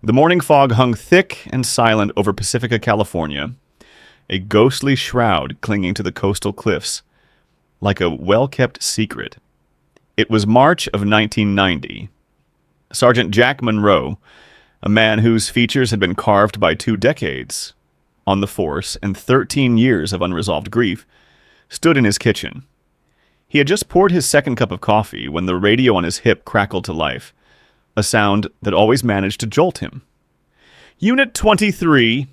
The morning fog hung thick and silent over Pacifica, California, a ghostly shroud clinging to the coastal cliffs, like a well-kept secret. It was March of 1990. Sergeant Jack Monroe, a man whose features had been carved by 2 decades on the force and 13 years of unresolved grief, stood in his kitchen. He had just poured his second cup of coffee when the radio on his hip crackled to life, a sound that always managed to jolt him. Unit 23,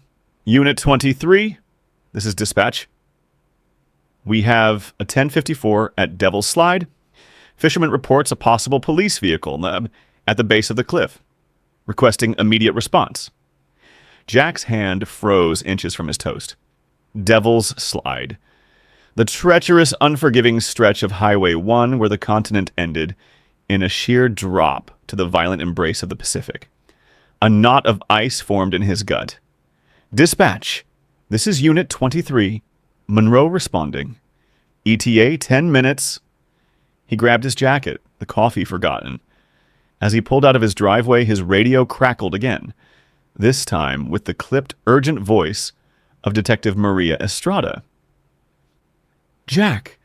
Unit 23, this is dispatch. We have a 1054 at Devil's Slide. Fisherman reports a possible police vehicle at the base of the cliff, requesting immediate response. Jack's hand froze inches from his toast. Devil's Slide. The treacherous, unforgiving stretch of Highway 1 where the continent ended in a sheer drop to the violent embrace of the Pacific. A knot of ice formed in his gut. Dispatch. This is Unit 23. Monroe responding. ETA 10 minutes. He grabbed his jacket, the coffee forgotten. As he pulled out of his driveway, his radio crackled again, this time with the clipped, urgent voice of Detective Maria Estrada. Jack,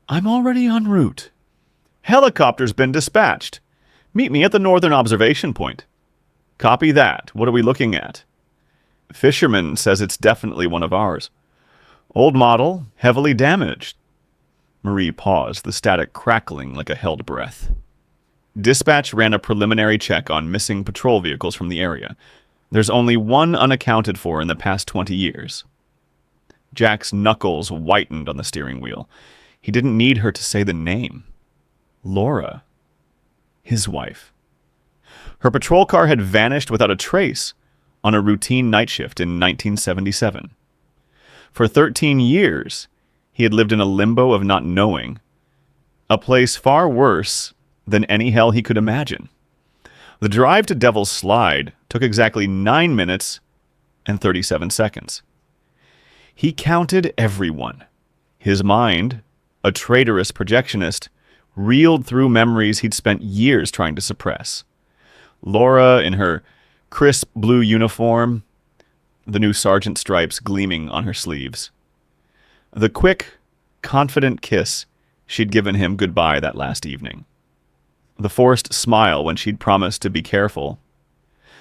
I'm already en route. Helicopter's been dispatched. Meet me at the northern observation point. Copy that. What are we looking at? Fisherman says it's definitely one of ours. Old model, heavily damaged. Marie paused, the static crackling like a held breath. Dispatch ran a preliminary check on missing patrol vehicles from the area. There's only one unaccounted for in the past 20 years. Jack's knuckles whitened on the steering wheel. He didn't need her to say the name. Laura. His wife. Her patrol car had vanished without a trace on a routine night shift in 1977. For 13 years, he had lived in a limbo of not knowing, a place far worse than any hell he could imagine. The drive to Devil's Slide took exactly 9 minutes and 37 seconds. He counted everyone. His mind, a traitorous projectionist, reeled through memories he'd spent years trying to suppress. Laura in her crisp blue uniform, the new sergeant stripes gleaming on her sleeves. The quick, confident kiss she'd given him goodbye that last evening. The forced smile when she'd promised to be careful.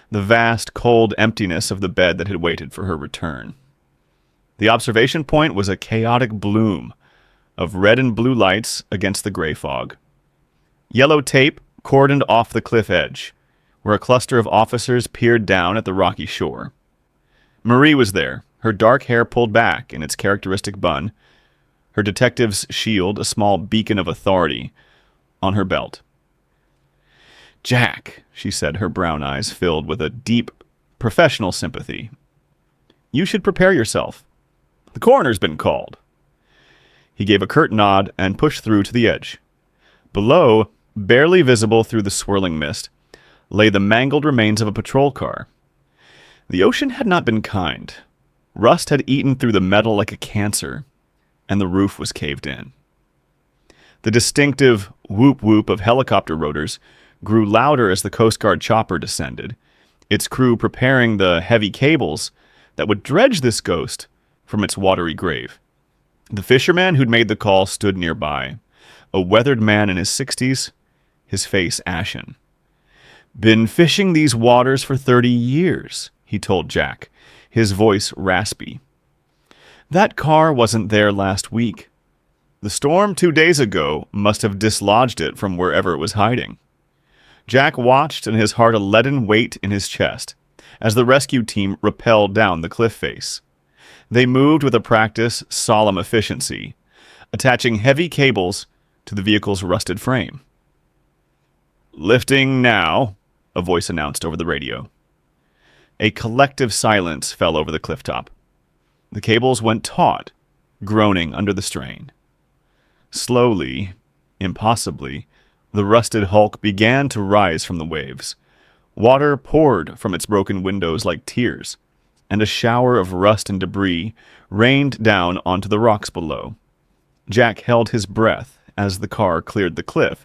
The vast, cold emptiness of the bed that had waited for her return. The observation point was a chaotic bloom of red and blue lights against the gray fog. Yellow tape cordoned off the cliff edge, where a cluster of officers peered down at the rocky shore. Marie was there, her dark hair pulled back in its characteristic bun, her detective's shield a small beacon of authority on her belt. Jack, she said, her brown eyes filled with a deep, professional sympathy. You should prepare yourself. The coroner's been called. He gave a curt nod and pushed through to the edge. Below, barely visible through the swirling mist, lay the mangled remains of a patrol car. The ocean had not been kind. Rust had eaten through the metal like a cancer, and the roof was caved in. The distinctive whoop-whoop of helicopter rotors grew louder as the Coast Guard chopper descended, its crew preparing the heavy cables that would dredge this ghost from its watery grave. The fisherman who'd made the call stood nearby, a weathered man in his 60s, his face ashen. Been fishing these waters for 30 years, he told Jack, his voice raspy. That car wasn't there last week. The storm 2 days ago must have dislodged it from wherever it was hiding. Jack watched, and his heart a leaden weight in his chest, as the rescue team rappelled down the cliff face. They moved with a practiced, solemn efficiency, attaching heavy cables to the vehicle's rusted frame. Lifting now, a voice announced over the radio. A collective silence fell over the clifftop. The cables went taut, groaning under the strain. Slowly, impossibly, the rusted hulk began to rise from the waves. Water poured from its broken windows like tears, and a shower of rust and debris rained down onto the rocks below. Jack held his breath as the car cleared the cliff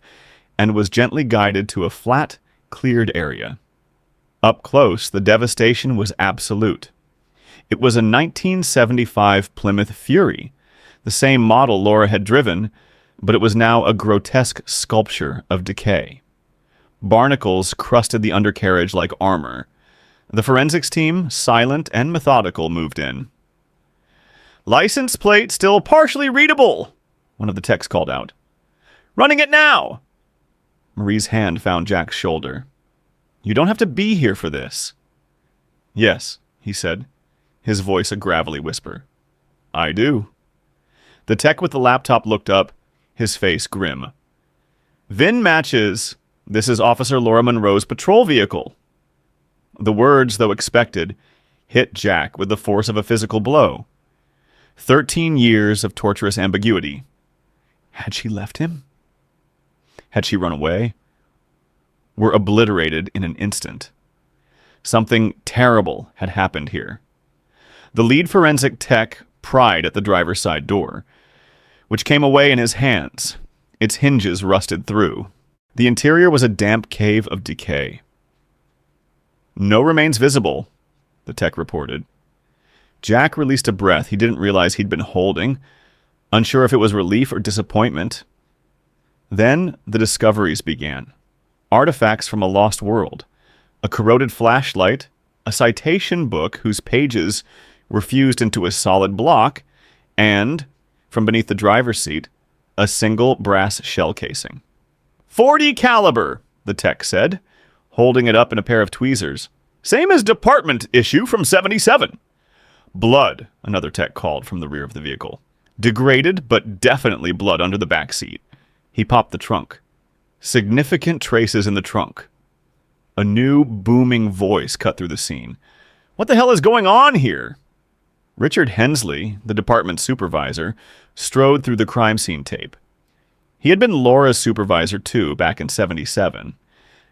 and was gently guided to a flat, cleared area. Up close, the devastation was absolute. It was a 1975 Plymouth Fury, the same model Laura had driven, but it was now a grotesque sculpture of decay. Barnacles crusted the undercarriage like armor. The forensics team, silent and methodical, moved in. "License plate still partially readable," one of the techs called out. "Running it now!" Marie's hand found Jack's shoulder. "You don't have to be here for this." "Yes," he said, his voice a gravelly whisper. "I do." The tech with the laptop looked up, his face grim. "VIN matches. This is Officer Laura Monroe's patrol vehicle." The words, though expected, hit Jack with the force of a physical blow. 13 years of torturous ambiguity. Had she left him? Had she run away? Were obliterated in an instant. Something terrible had happened here. The lead forensic tech pried at the driver's side door, which came away in his hands. Its hinges rusted through. The interior was a damp cave of decay. "No remains visible," the tech reported. Jack released a breath he didn't realize he'd been holding, unsure if it was relief or disappointment. Then the discoveries began. Artifacts from a lost world. A corroded flashlight, a citation book whose pages were fused into a solid block, and, from beneath the driver's seat, a single brass shell casing. "40 caliber, the tech said, holding it up in a pair of tweezers. "Same as department issue from 77. "Blood," another tech called from the rear of the vehicle. "Degraded, but definitely blood under the back seat." He popped the trunk. Significant traces in the trunk. A new, booming voice cut through the scene. "What the hell is going on here?" Richard Hensley, the department supervisor, strode through the crime scene tape. He had been Laura's supervisor too, back in 77.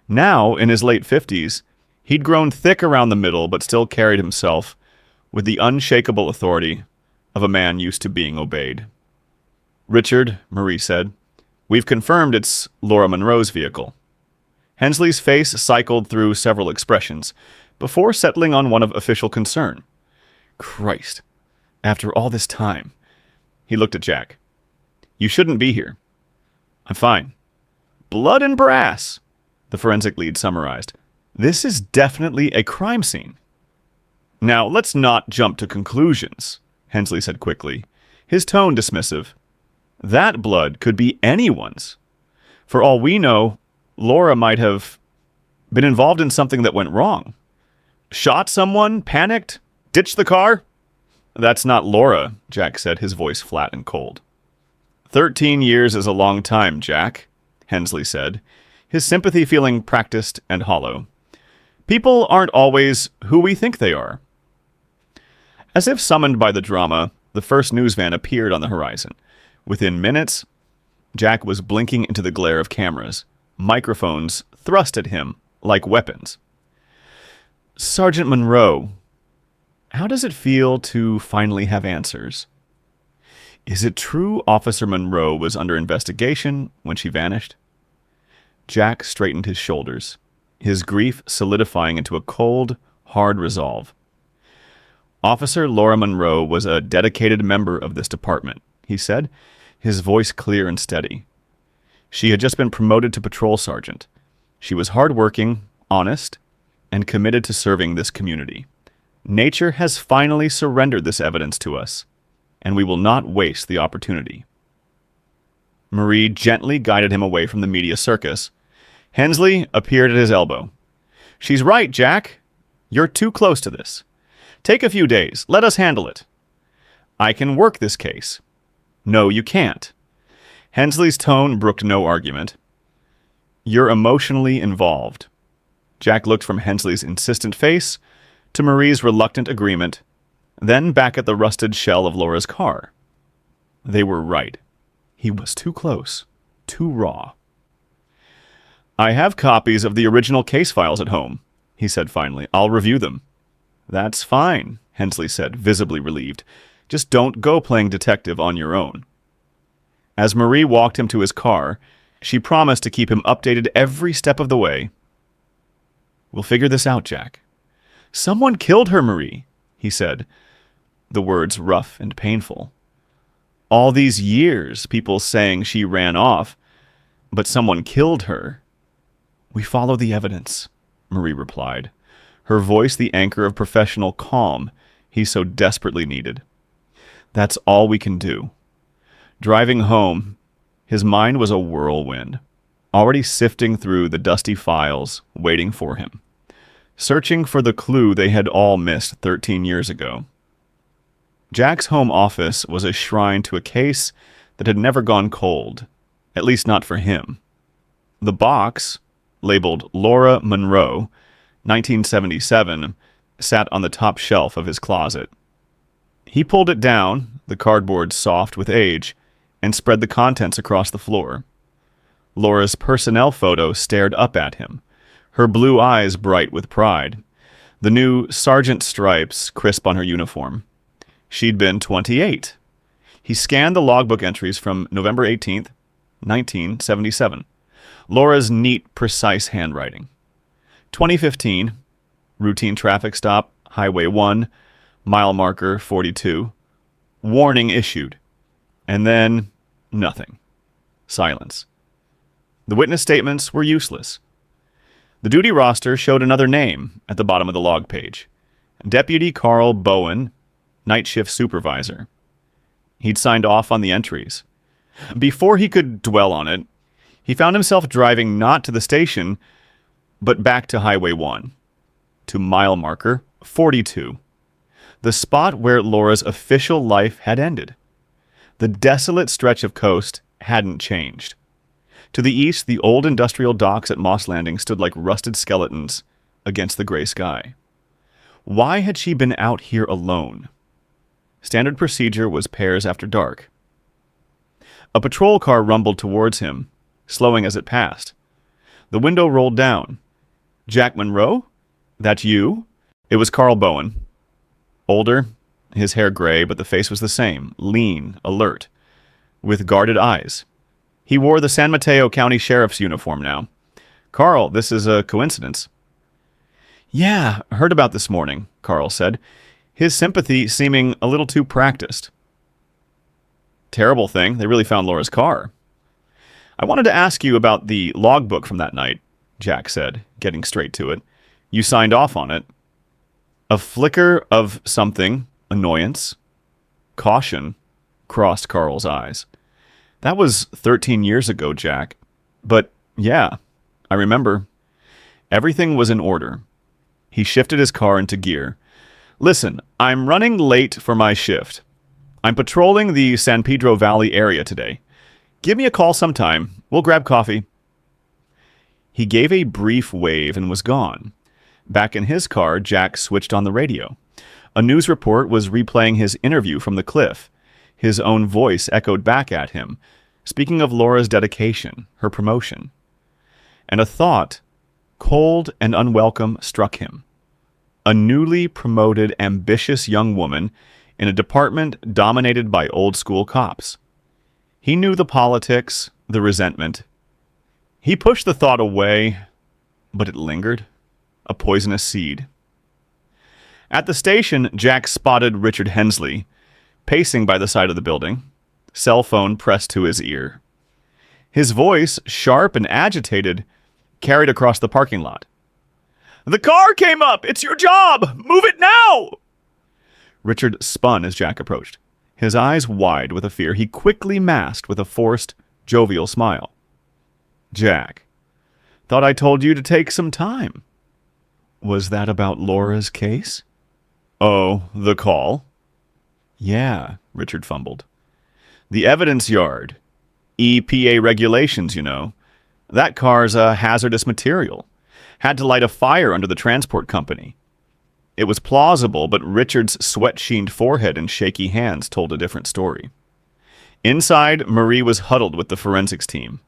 Now, in his late 50s, he'd grown thick around the middle but still carried himself with the unshakable authority of a man used to being obeyed. "Richard," Marie said, "we've confirmed it's Laura Monroe's vehicle." Hensley's face cycled through several expressions before settling on one of official concern. "Christ, after all this time." He looked at Jack. "You shouldn't be here." "I'm fine." "Blood and brass," the forensic lead summarized. "This is definitely a crime scene." "Now, let's not jump to conclusions," Hensley said quickly, his tone dismissive. "That blood could be anyone's. For all we know, Laura might have been involved in something that went wrong. Shot someone, panicked, ditched the car." "That's not Laura," Jack said, his voice flat and cold. 13 years is a long time, Jack," Hensley said, his sympathy feeling practiced and hollow. "People aren't always who we think they are." As if summoned by the drama, the first news van appeared on the horizon. Within minutes, Jack was blinking into the glare of cameras, microphones thrust at him like weapons. "Sergeant Monroe, how does it feel to finally have answers? Is it true Officer Monroe was under investigation when she vanished?" Jack straightened his shoulders, his grief solidifying into a cold, hard resolve. "Officer Laura Monroe was a dedicated member of this department," he said, his voice clear and steady. "She had just been promoted to patrol sergeant. She was hardworking, honest, and committed to serving this community. Nature has finally surrendered this evidence to us, and we will not waste the opportunity." Marie gently guided him away from the media circus. Hensley appeared at his elbow. "She's right, Jack. You're too close to this. Take a few days. Let us handle it." "I can work this case." "No, you can't." Hensley's tone brooked no argument. "You're emotionally involved." Jack looked from Hensley's insistent face to Marie's reluctant agreement, then back at the rusted shell of Laura's car. They were right. He was too close, too raw. "I have copies of the original case files at home," he said finally. "I'll review them." "That's fine," Hensley said, visibly relieved. "Just don't go playing detective on your own." As Marie walked him to his car, she promised to keep him updated every step of the way. We'll figure this out, Jack. Someone killed her, Marie, he said, the words rough and painful. All these years, people saying she ran off, but someone killed her. We follow the evidence, Marie replied, her voice the anchor of professional calm he so desperately needed. That's all we can do. Driving home, his mind was a whirlwind, already sifting through the dusty files waiting for him, searching for the clue they had all missed 13 years ago. Jack's home office was a shrine to a case that had never gone cold, at least not for him. The box, labeled Laura Monroe, 1977, sat on the top shelf of his closet. He pulled it down, the cardboard soft with age, and spread the contents across the floor. Laura's personnel photo stared up at him, her blue eyes bright with pride, the new sergeant stripes crisp on her uniform. She'd been 28. He scanned the logbook entries from November 18th, 1977. Laura's neat, precise handwriting. 2015, routine traffic stop, Highway 1, mile marker 42. Warning issued. And then, nothing. Silence. The witness statements were useless. The duty roster showed another name at the bottom of the log page. Deputy Carl Bowen, night shift supervisor. He'd signed off on the entries. Before he could dwell on it, he found himself driving not to the station, but back to Highway 1, to mile marker 42, the spot where Laura's official life had ended. The desolate stretch of coast hadn't changed. To the east, the old industrial docks at Moss Landing stood like rusted skeletons against the gray sky. Why had she been out here alone? Standard procedure was pairs after dark. A patrol car rumbled towards him, slowing as it passed. The window rolled down. Jack Monroe? That you? It was Carl Bowen. Older, his hair gray, but the face was the same, lean, alert, with guarded eyes. He wore the San Mateo County Sheriff's uniform now. Carl, this is a coincidence. Yeah, heard about this morning, Carl said, his sympathy seeming a little too practiced. Terrible thing, they really found Laura's car. I wanted to ask you about the logbook from that night, Jack said, getting straight to it. You signed off on it. A flicker of something, annoyance, caution, crossed Carl's eyes. That was 13 years ago, Jack. But, yeah, I remember. Everything was in order. He shifted his car into gear. Listen, I'm running late for my shift. I'm patrolling the San Pedro Valley area today. Give me a call sometime. We'll grab coffee. He gave a brief wave and was gone. Back in his car, Jack switched on the radio. A news report was replaying his interview from the cliff. His own voice echoed back at him, speaking of Laura's dedication, her promotion. And a thought, cold and unwelcome, struck him. A newly promoted, ambitious young woman in a department dominated by old-school cops. He knew the politics, the resentment. He pushed the thought away, but it lingered, a poisonous seed. At the station, Jack spotted Richard Hensley, pacing by the side of the building, cell phone pressed to his ear. His voice, sharp and agitated, carried across the parking lot. The car came up! It's your job! Move it now! Richard spun as Jack approached, his eyes wide with a fear he quickly masked with a forced, jovial smile. Jack, thought I told you to take some time. Was that about Laura's case? Oh, the call? Yeah, Richard fumbled. The evidence yard. EPA regulations, you know. That car's a hazardous material. Had to light a fire under the transport company. It was plausible, but Richard's sweat-sheened forehead and shaky hands told a different story. Inside, Marie was huddled with the forensics team.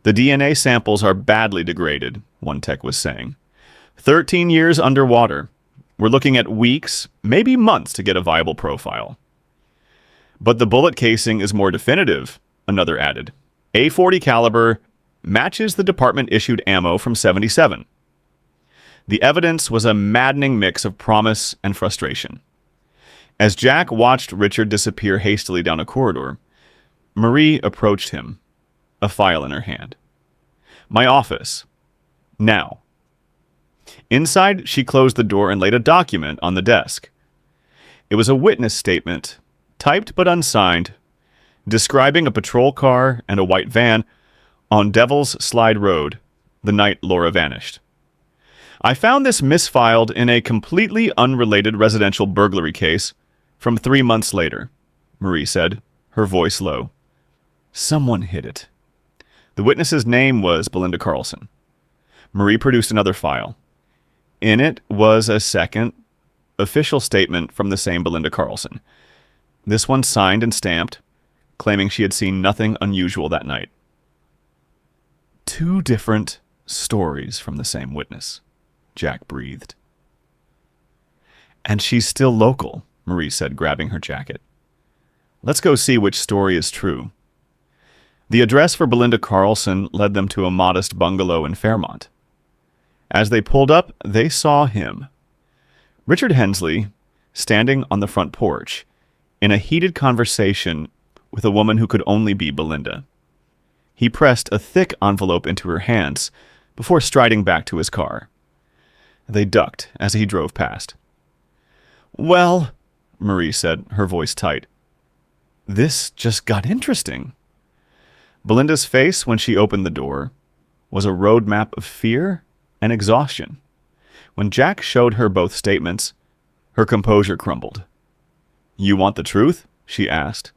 The DNA samples are badly degraded, one tech was saying. 13 years underwater. We're looking at weeks, maybe months to get a viable profile. But the bullet casing is more definitive, another added. .40 caliber matches the department-issued ammo from 77. The evidence was a maddening mix of promise and frustration. As Jack watched Richard disappear hastily down a corridor, Marie approached him, a file in her hand. "My office. Now." Inside, she closed the door and laid a document on the desk. It was a witness statement, typed but unsigned, describing a patrol car and a white van on Devil's Slide Road the night Laura vanished. "I found this misfiled in a completely unrelated residential burglary case from 3 months later," Marie said, her voice low. "Someone hid it." The witness's name was Belinda Carlson. Marie produced another file. In it was a second, official statement from the same Belinda Carlson. This one signed and stamped, claiming she had seen nothing unusual that night. 2 different stories from the same witness, Jack breathed. "And she's still local," Marie said, grabbing her jacket. "Let's go see which story is true." The address for Belinda Carlson led them to a modest bungalow in Fairmont. As they pulled up, they saw him, Richard Hensley, standing on the front porch, in a heated conversation with a woman who could only be Belinda. He pressed a thick envelope into her hands before striding back to his car. They ducked as he drove past. "Well," Marie said, her voice tight, "this just got interesting." Belinda's face, when she opened the door, was a roadmap of fear and exhaustion. When Jack showed her both statements, her composure crumbled. "You want the truth?" she asked,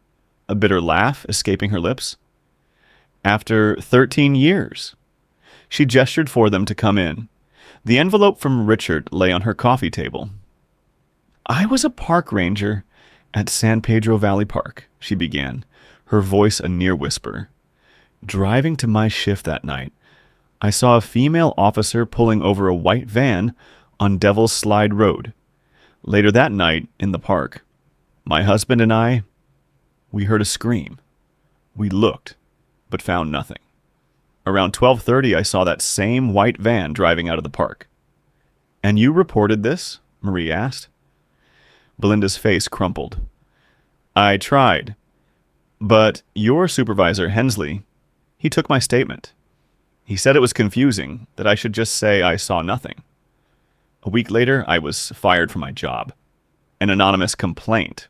a bitter laugh escaping her lips. "After 13 years. She gestured for them to come in. The envelope from Richard lay on her coffee table. "I was a park ranger at San Pedro Valley Park," she began, her voice a near whisper. "Driving to my shift that night, I saw a female officer pulling over a white van on Devil's Slide Road. Later that night, in the park, my husband and I, we heard a scream. We looked, but found nothing. Around 12:30, I saw that same white van driving out of the park." "And you reported this?" Marie asked. Belinda's face crumpled. "I tried, but your supervisor, Hensley, he took my statement. He said it was confusing, that I should just say I saw nothing. A week later, I was fired from my job. An anonymous complaint.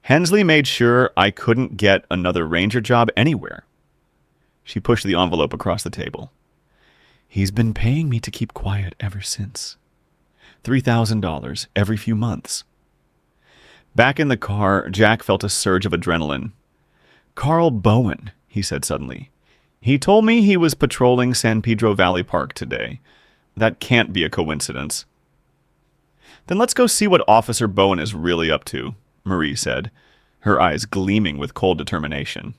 Hensley made sure I couldn't get another ranger job anywhere." She pushed the envelope across the table. "He's been paying me to keep quiet ever since. $3,000 every few months." Back in the car, Jack felt a surge of adrenaline. "Carl Bowen," he said suddenly. "He told me he was patrolling San Pedro Valley Park today. That can't be a coincidence." "Then let's go see what Officer Bowen is really up to," Marie said, her eyes gleaming with cold determination.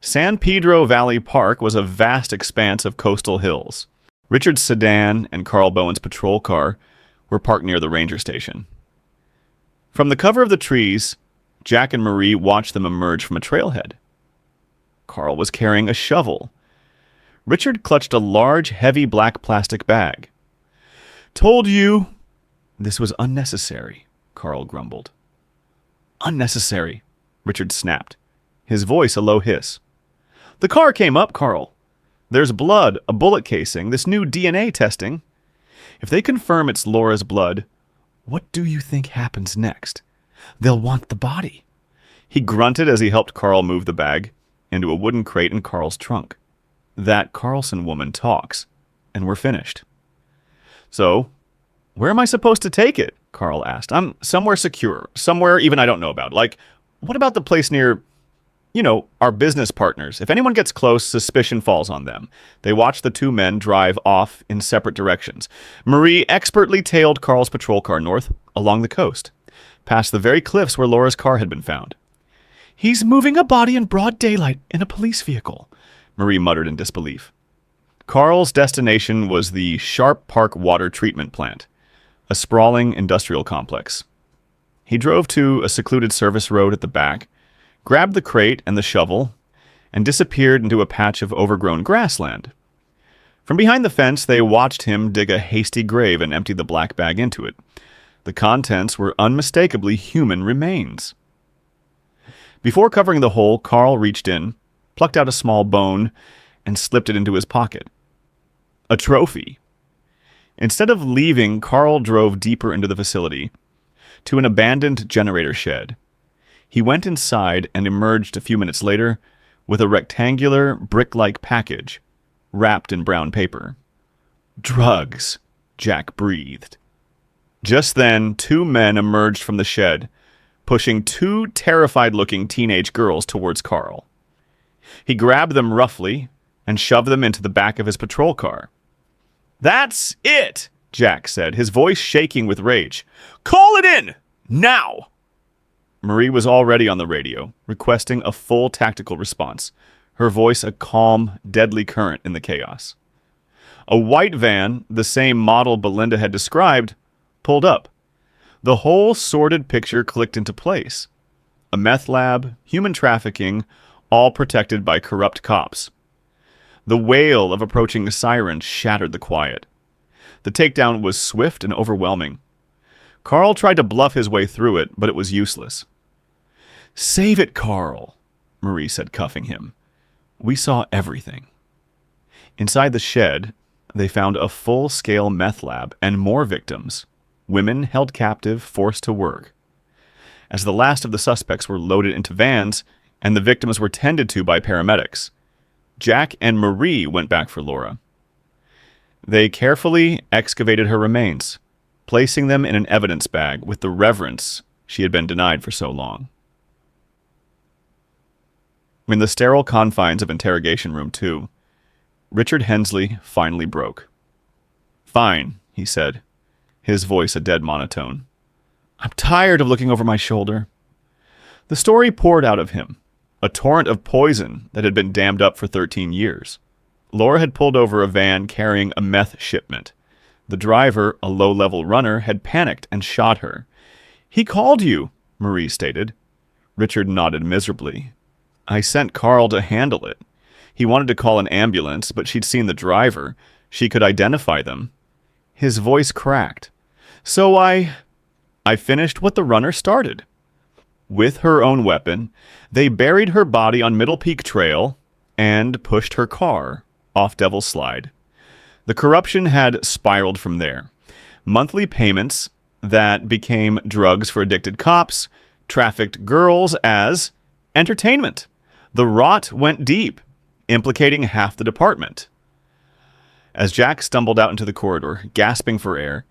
San Pedro Valley Park was a vast expanse of coastal hills. Richard's sedan and Carl Bowen's patrol car were parked near the ranger station. From the cover of the trees, Jack and Marie watched them emerge from a trailhead. Carl was carrying a shovel. Richard clutched a large, heavy black plastic bag. "Told you." "This was unnecessary," Carl grumbled. "Unnecessary," Richard snapped, his voice a low hiss. "The car came up, Carl. There's blood, a bullet casing, this new DNA testing. If they confirm it's Laura's blood, what do you think happens next? They'll want the body." He grunted as he helped Carl move the bag into a wooden crate in Carl's trunk. "That Carlson woman talks, and we're finished." "So, where am I supposed to take it?" Carl asked. "I'm somewhere secure, somewhere even I don't know about. Like, what about the place near, our business partners? If anyone gets close, suspicion falls on them." They watched the 2 men drive off in separate directions. Marie expertly tailed Carl's patrol car north along the coast, past the very cliffs where Laura's car had been found. "He's moving a body in broad daylight in a police vehicle," Marie muttered in disbelief. Carl's destination was the Sharp Park Water Treatment Plant, a sprawling industrial complex. He drove to a secluded service road at the back, grabbed the crate and the shovel, and disappeared into a patch of overgrown grassland. From behind the fence, they watched him dig a hasty grave and empty the black bag into it. The contents were unmistakably human remains. Before covering the hole, Carl reached in, plucked out a small bone, and slipped it into his pocket. A trophy. Instead of leaving, Carl drove deeper into the facility, to an abandoned generator shed. He went inside and emerged a few minutes later with a rectangular, brick-like package wrapped in brown paper. Drugs, Jack breathed. Just then, two men emerged from the shed, pushing two terrified-looking teenage girls towards Carl. He grabbed them roughly and shoved them into the back of his patrol car. "That's it!" Jack said, his voice shaking with rage. "Call it in! Now!" Marie was already on the radio, requesting a full tactical response, her voice a calm, deadly current in the chaos. A white van, the same model Belinda had described, pulled up. The whole sordid picture clicked into place. A meth lab, human trafficking, all protected by corrupt cops. The wail of approaching sirens shattered the quiet. The takedown was swift and overwhelming. Carl tried to bluff his way through it, but it was useless. "Save it, Carl," Marie said, cuffing him. "We saw everything." Inside the shed, they found a full-scale meth lab and more victims, women held captive, forced to work. As the last of the suspects were loaded into vans and the victims were tended to by paramedics, Jack and Marie went back for Laura. They carefully excavated her remains, placing them in an evidence bag with the reverence she had been denied for so long. In the sterile confines of Interrogation Room 2, Richard Hensley finally broke. "Fine," he said, his voice a dead monotone. "I'm tired of looking over my shoulder." The story poured out of him, a torrent of poison that had been dammed up for 13 years. Laura had pulled over a van carrying a meth shipment. The driver, a low-level runner, had panicked and shot her. "He called you," Marie stated. Richard nodded miserably. "I sent Carl to handle it. He wanted to call an ambulance, but she'd seen the driver. She could identify them." His voice cracked. "So I finished what the runner started." With her own weapon, they buried her body on Middle Peak Trail and pushed her car off Devil's Slide. The corruption had spiraled from there. Monthly payments that became drugs for addicted cops, trafficked girls as entertainment. The rot went deep, implicating half the department. As Jack stumbled out into the corridor, gasping for air,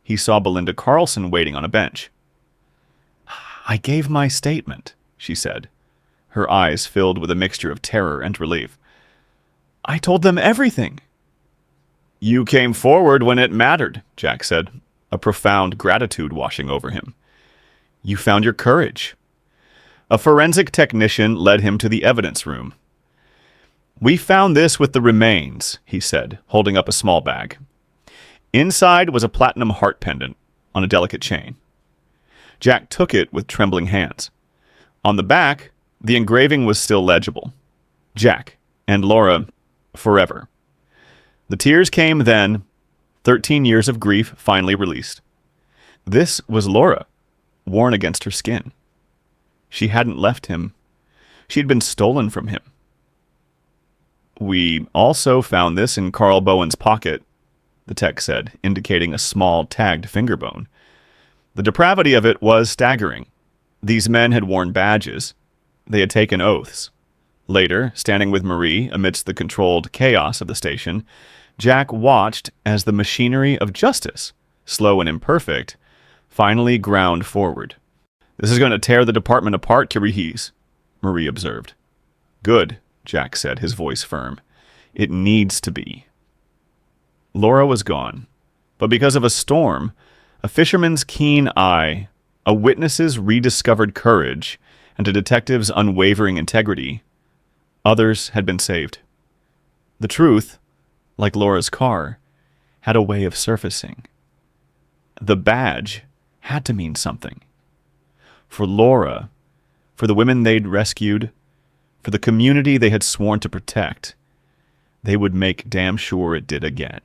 he saw Belinda Carlson waiting on a bench. "I gave my statement," she said, her eyes filled with a mixture of terror and relief. "I told them everything." "You came forward when it mattered," Jack said, a profound gratitude washing over him. "You found your courage." A forensic technician led him to the evidence room. "We found this with the remains," he said, holding up a small bag. Inside was a platinum heart pendant on a delicate chain. Jack took it with trembling hands. On the back, the engraving was still legible. Jack and Laura forever. The tears came then, 13 years of grief finally released. This was Laura, worn against her skin. She hadn't left him. She had been stolen from him. "We also found this in Carl Bowen's pocket," the tech said, indicating a small tagged finger bone. The depravity of it was staggering. These men had worn badges. They had taken oaths. Later, standing with Marie amidst the controlled chaos of the station, Jack watched as the machinery of justice, slow and imperfect, finally ground forward. "This is going to tear the department apart, Kirihis," Marie observed. "Good," Jack said, his voice firm. "It needs to be." Laura was gone, but because of a storm, a fisherman's keen eye, a witness's rediscovered courage, and a detective's unwavering integrity, others had been saved. The truth, like Laura's car, had a way of surfacing. The badge had to mean something. For Laura, for the women they'd rescued, for the community they had sworn to protect, they would make damn sure it did again.